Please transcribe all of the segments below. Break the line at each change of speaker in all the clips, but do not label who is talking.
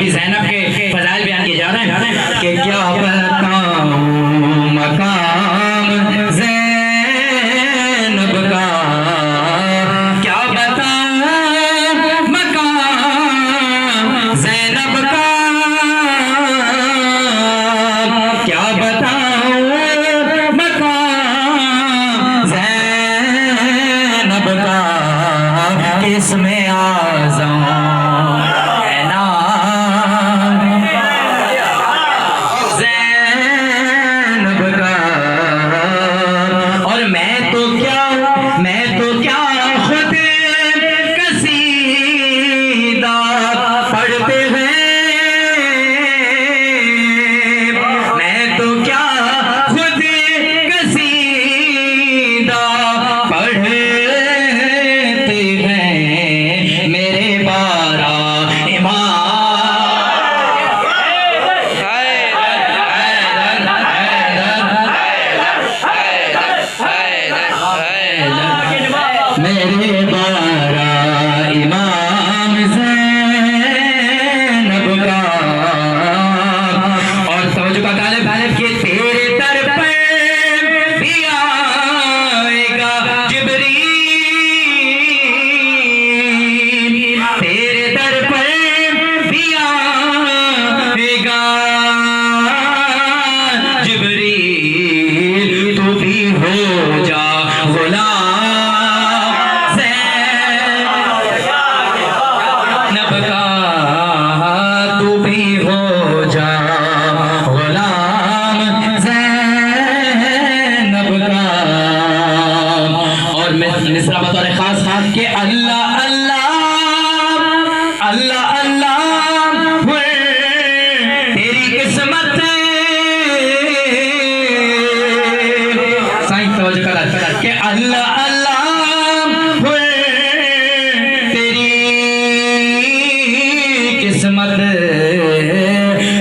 बीबी ज़ैनब के फज़ाइल बयान किए जा रहे हैं कि क्या बताऊं मकाम ज़ैनब का, क्या बताऊं मकाम ज़ैनब का, क्या बताऊं मकाम ज़ैनब का, किसमें आज़म है नाम ज़ैनब का। और मैं तो क्या खुद कसीदा पढ़ते हैं, मैं तो क्या खुद कसीदा पढ़ते हैं, मेरे बारा इमाम मेरे बारा इमाम ज़ैनब का। और तवज्जो का तालिब कि तेरे दर पर भी आएगा जिब्रील, तेरे दर पर भी आएगा जिब्रील, तू भी हो जा गुलाम ज़ैनब का, तू भी हो जा गुलाम ज़ैनब का। और मैं मिसरा बतौर खास खास के अल्लाह अल्लाह अल्लाह अल्लाह तेरी किस्मत साईं तवज्जो कर के अल्लाह अल्लाह तेरी किस्मत,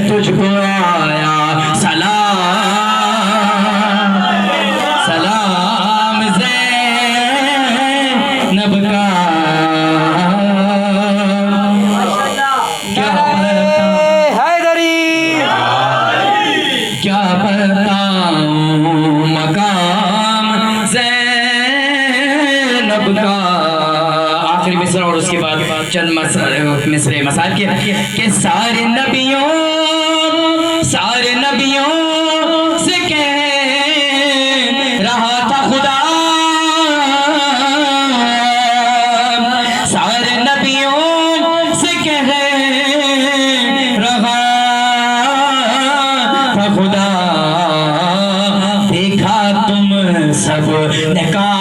तुझको आया सलाम सलाम ज़ैनब का। क्या बताऊं मकाम ज़ैनब का। आखिरी मिसरा और उसके बाद चंद मिसरे मसाइल के सारे नबियों से कह रहा था खुदा, सारे नबियों से कह रहा था खुदा, देखा तुम सब निकाम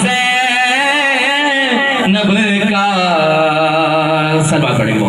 ज़ैनब का। सलवा पढ़ेंगे।